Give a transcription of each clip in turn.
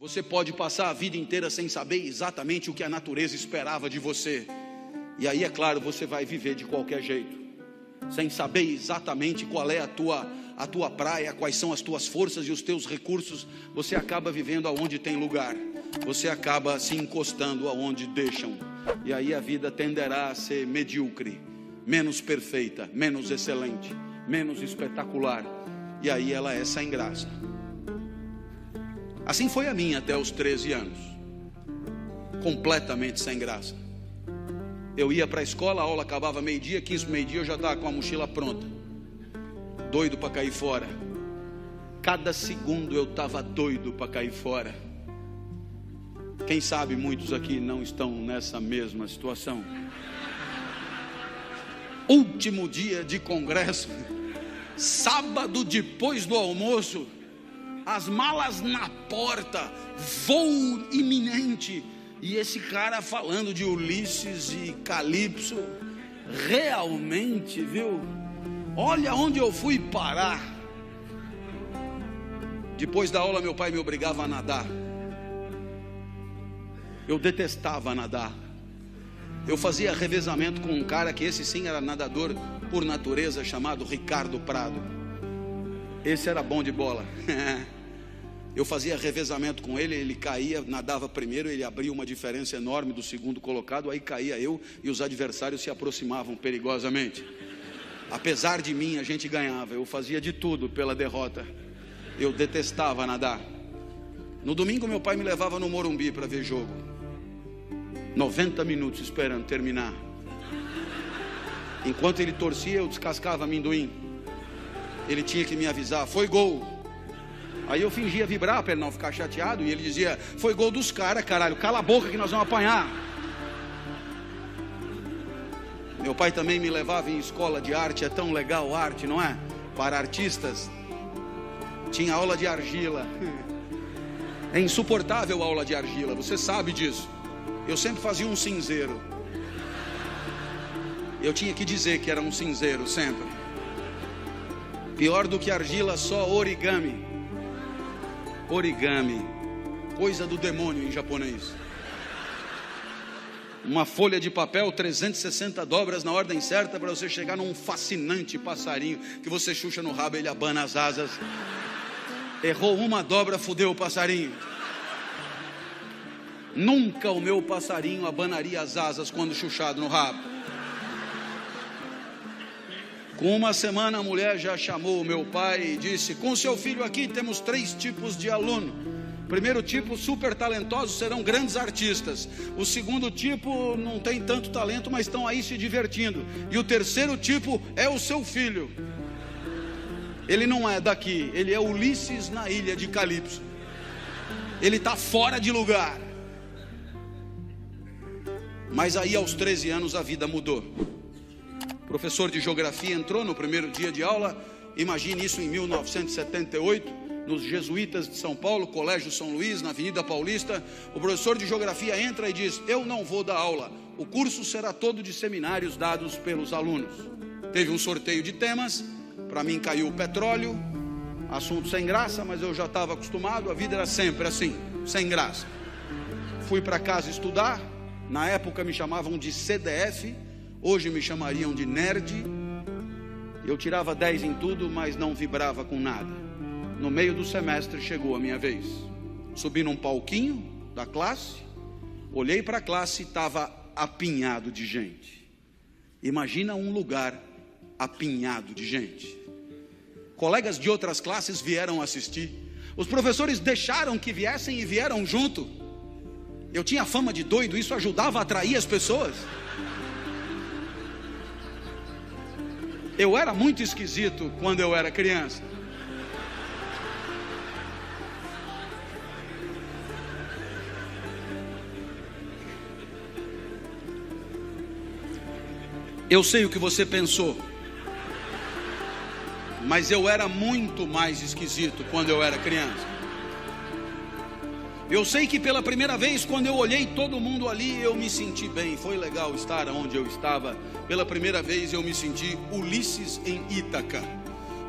Você pode passar a vida inteira sem saber exatamente o que a natureza esperava de você. E aí, é claro, você vai viver de qualquer jeito, sem saber exatamente qual é a tua praia, quais são as tuas forças e os teus recursos. Você acaba vivendo aonde tem lugar, você acaba se encostando aonde deixam. E aí a vida tenderá a ser medíocre, menos perfeita, menos excelente, menos espetacular. E aí ela é sem graça. Assim foi a minha até os 13 anos, completamente sem graça. Eu ia para a escola, a aula acabava meio-dia, 15 para meio-dia eu já estava com a mochila pronta, doido para cair fora. Cada segundo eu estava doido para cair fora. Quem sabe muitos aqui não estão nessa mesma situação. Último dia de congresso, sábado depois do almoço, as malas na porta, voo iminente, e esse cara falando de Ulisses e Calipso. Realmente, viu? Olha onde eu fui parar. Depois da aula meu pai me obrigava a nadar. Eu detestava nadar. Eu fazia revezamento com um cara que esse sim era nadador por natureza, chamado Ricardo Prado. Esse era bom de bola. Eu fazia revezamento com ele, ele caía, nadava primeiro, ele abria uma diferença enorme do segundo colocado, aí caía eu e os adversários se aproximavam perigosamente. Apesar de mim, a gente ganhava. Eu fazia de tudo pela derrota. Eu detestava nadar. No domingo meu pai me levava no Morumbi para ver jogo. 90 minutos esperando terminar. Enquanto ele torcia, eu descascava amendoim. Ele tinha que me avisar: foi gol. Aí eu fingia vibrar para ele não ficar chateado, e ele dizia: foi gol dos caras, caralho, cala a boca que nós vamos apanhar. Meu pai também me levava em escola de arte. É tão legal arte, não é? Para artistas. Tinha aula de argila. É insuportável a aula de argila, você sabe disso. Eu sempre fazia um cinzeiro. Eu tinha que dizer que era um cinzeiro sempre. Pior do que argila, só origami. Origami, coisa do demônio em japonês. Uma folha de papel, 360 dobras na ordem certa para você chegar num fascinante passarinho que você chucha no rabo e ele abana as asas. Errou uma dobra, fudeu o passarinho. Nunca o meu passarinho abanaria as asas quando chuchado no rabo. Com uma semana a mulher já chamou o meu pai e disse: com seu filho aqui temos 3 tipos de aluno. Primeiro tipo, super talentosos, serão grandes artistas. O segundo tipo, não tem tanto talento, mas estão aí se divertindo. E o terceiro tipo é o seu filho. Ele não é daqui, ele é Ulisses na ilha de Calipso. Ele está fora de lugar. Mas aí aos 13 anos a vida mudou. O professor de geografia entrou no primeiro dia de aula. Imagine isso em 1978, nos Jesuítas de São Paulo, Colégio São Luís, na Avenida Paulista. O professor de geografia entra e diz: eu não vou dar aula, o curso será todo de seminários dados pelos alunos. Teve um sorteio de temas. Para mim caiu o petróleo, assunto sem graça, mas eu já estava acostumado. A vida era sempre assim, sem graça. Fui para casa estudar. Na época me chamavam de CDF, hoje me chamariam de nerd. Eu tirava 10 em tudo, mas não vibrava com nada. No meio do semestre chegou a minha vez. Subi num palquinho da classe, olhei para a classe e estava apinhado de gente. Imagina um lugar apinhado de gente. Colegas de outras classes vieram assistir. Os professores deixaram que viessem e vieram junto. Eu tinha fama de doido, isso ajudava a atrair as pessoas. Eu era muito esquisito quando eu era criança. Eu sei o que você pensou, mas eu era muito mais esquisito quando eu era criança. Eu sei que pela primeira vez, quando eu olhei todo mundo ali, eu me senti bem. Foi legal estar onde eu estava. Pela primeira vez eu me senti Ulisses em Ítaca.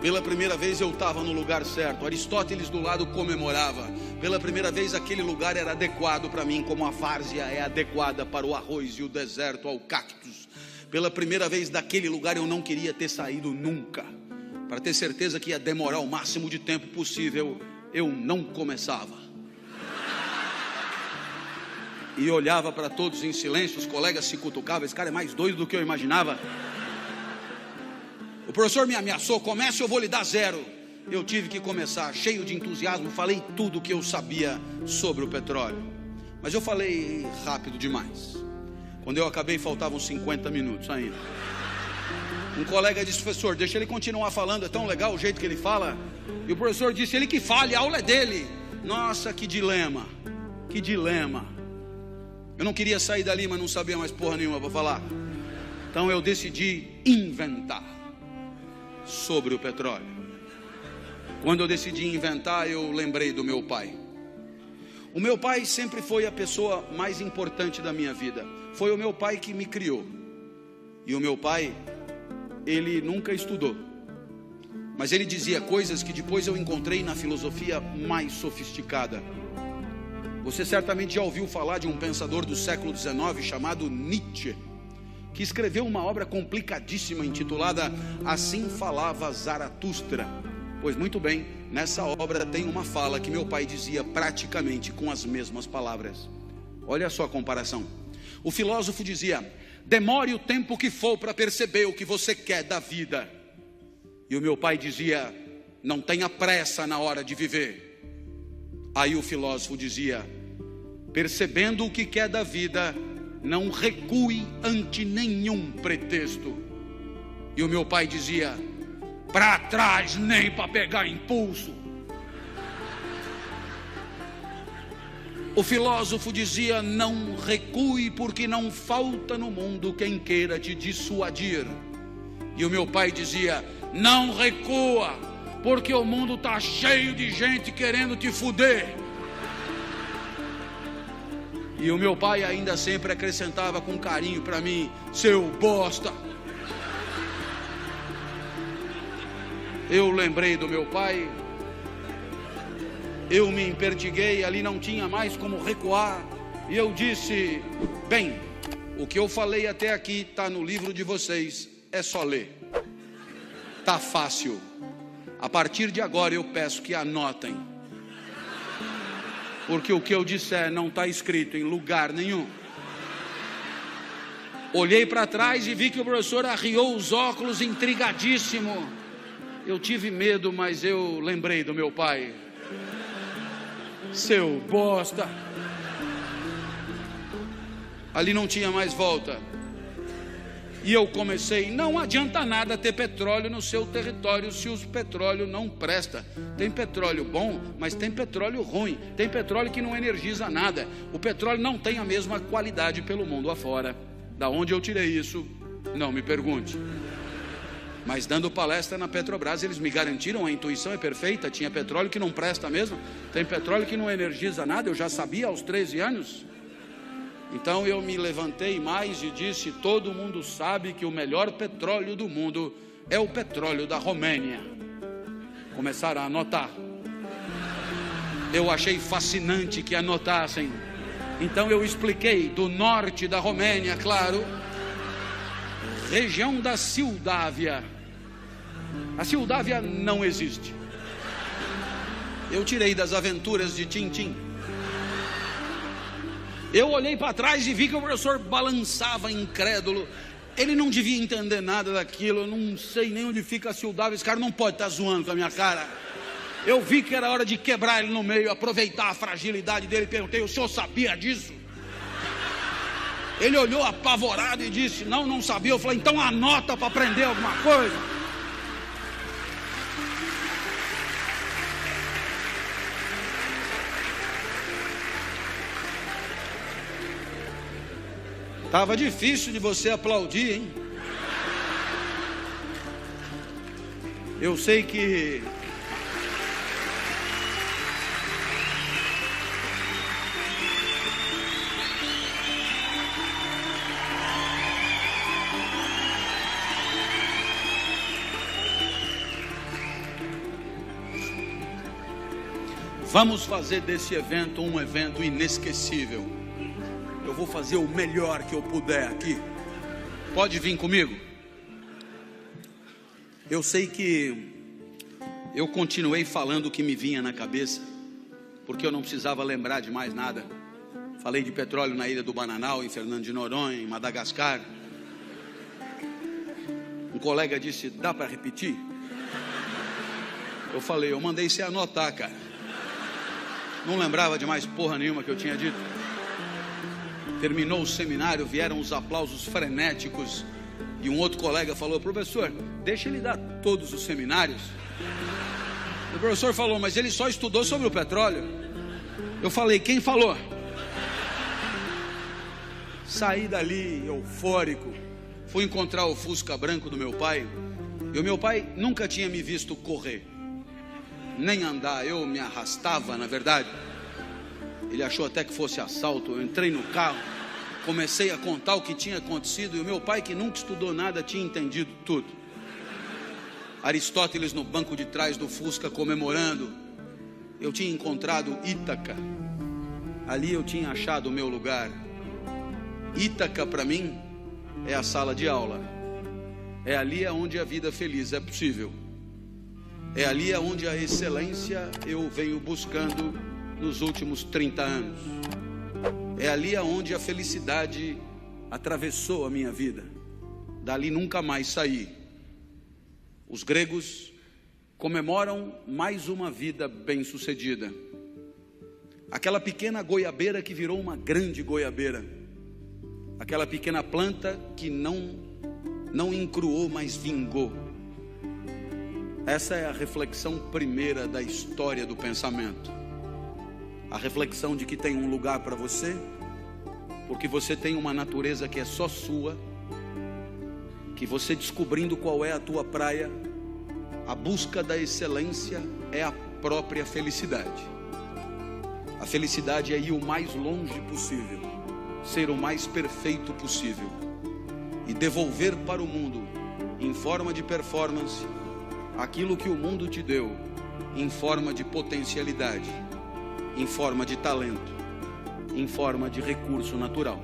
Pela primeira vez eu estava no lugar certo. Aristóteles do lado comemorava. Pela primeira vez aquele lugar era adequado para mim, como a várzea é adequada para o arroz e o deserto ao cactus. Pela primeira vez daquele lugar eu não queria ter saído nunca. Para ter certeza que ia demorar o máximo de tempo possível, eu não começava. E olhava para todos em silêncio, os colegas se cutucavam. Esse cara é mais doido do que eu imaginava. O professor me ameaçou: comece, eu vou lhe dar 0. Eu tive que começar, cheio de entusiasmo. Falei tudo o que eu sabia sobre o petróleo. Mas eu falei rápido demais. Quando eu acabei, faltavam 50 minutos ainda. Um colega disse: professor, deixa ele continuar falando, é tão legal o jeito que ele fala. E o professor disse: ele que fale, a aula é dele. Nossa, que dilema. Que dilema. Eu não queria sair dali, mas não sabia mais porra nenhuma para falar. Então eu decidi inventar sobre o petróleo. Quando eu decidi inventar, eu lembrei do meu pai. O meu pai sempre foi a pessoa mais importante da minha vida. Foi o meu pai que me criou. E o meu pai, ele nunca estudou, mas ele dizia coisas que depois eu encontrei na filosofia mais sofisticada. Você certamente já ouviu falar de um pensador do século XIX chamado Nietzsche, que escreveu uma obra complicadíssima intitulada Assim Falava Zaratustra. Pois muito bem, nessa obra tem uma fala que meu pai dizia praticamente com as mesmas palavras. Olha só a comparação. O filósofo dizia: demore o tempo que for para perceber o que você quer da vida. E o meu pai dizia: não tenha pressa na hora de viver. Aí o filósofo dizia: percebendo o que quer da vida, não recue ante nenhum pretexto. E o meu pai dizia: para trás nem para pegar impulso. O filósofo dizia: não recue, porque não falta no mundo quem queira te dissuadir. E o meu pai dizia: não recua, porque o mundo está cheio de gente querendo te fuder. E o meu pai ainda sempre acrescentava com carinho para mim: seu bosta. Eu lembrei do meu pai, eu me empertiguei, ali não tinha mais como recuar. E eu disse: bem, o que eu falei até aqui está no livro de vocês, é só ler. Tá fácil. A partir de agora eu peço que anotem, porque o que eu disser não está escrito em lugar nenhum. Olhei para trás e vi que o professor arriou os óculos intrigadíssimo. Eu tive medo, mas eu lembrei do meu pai. Seu bosta. Ali não tinha mais volta. E eu comecei: não adianta nada ter petróleo no seu território se o petróleo não presta. Tem petróleo bom, mas tem petróleo ruim. Tem petróleo que não energiza nada. O petróleo não tem a mesma qualidade pelo mundo afora. Da onde eu tirei isso, não me pergunte. Mas dando palestra na Petrobras, eles me garantiram: a intuição é perfeita. Tinha petróleo que não presta mesmo. Tem petróleo que não energiza nada. Eu já sabia aos 13 anos. Então eu me levantei mais e disse: todo mundo sabe que o melhor petróleo do mundo é o petróleo da Romênia. Começaram a anotar. Eu achei fascinante que anotassem. Então eu expliquei: do norte da Romênia, claro, região da Sildávia. A Sildávia não existe. Eu tirei das aventuras de Tintim. Eu olhei para trás e vi que o professor balançava incrédulo. Ele não devia entender nada daquilo. Eu não sei nem onde fica a Sildávia. Esse cara não pode estar zoando com a minha cara. Eu vi que era hora de quebrar ele no meio, aproveitar a fragilidade dele. Perguntei: o senhor sabia disso? Ele olhou apavorado e disse: não, não sabia. Eu falei: então anota para aprender alguma coisa. Estava difícil de você aplaudir, hein? Eu sei que Vamos fazer desse evento um evento inesquecível. Eu vou fazer o melhor que eu puder aqui. Pode vir comigo? Eu sei que eu continuei falando o que me vinha na cabeça, porque eu não precisava lembrar de mais nada. Falei de petróleo na Ilha do Bananal, em Fernando de Noronha, em Madagascar. Um colega disse: dá para repetir? Eu falei: eu mandei você anotar, cara. Não lembrava de mais porra nenhuma que eu tinha dito. Terminou o seminário, vieram os aplausos frenéticos. E um outro colega falou: professor, deixa ele dar todos os seminários. O professor falou: mas ele só estudou sobre o petróleo. Eu falei: quem falou? Saí dali eufórico. Fui encontrar o Fusca branco do meu pai. E o meu pai nunca tinha me visto correr, nem andar. Eu me arrastava, na verdade. Ele achou até que fosse assalto. Eu entrei no carro, comecei a contar o que tinha acontecido. E o meu pai, que nunca estudou nada, tinha entendido tudo. Aristóteles no banco de trás do Fusca comemorando. Eu tinha encontrado Ítaca. Ali eu tinha achado o meu lugar. Ítaca para mim é a sala de aula. É ali onde a vida feliz é possível. É ali onde a excelência eu venho buscando nos últimos 30 anos. É ali onde a felicidade atravessou a minha vida. Dali nunca mais saí. Os gregos comemoram mais uma vida bem-sucedida. Aquela pequena goiabeira que virou uma grande goiabeira. Aquela pequena planta que não encruou, mas vingou. Essa é a reflexão primeira da história do pensamento. A reflexão de que tem um lugar para você, porque você tem uma natureza que é só sua, que você descobrindo qual é a tua praia, a busca da excelência é a própria felicidade. A felicidade é ir o mais longe possível, ser o mais perfeito possível e devolver para o mundo, em forma de performance, aquilo que o mundo te deu, em forma de potencialidade, em forma de talento, em forma de recurso natural.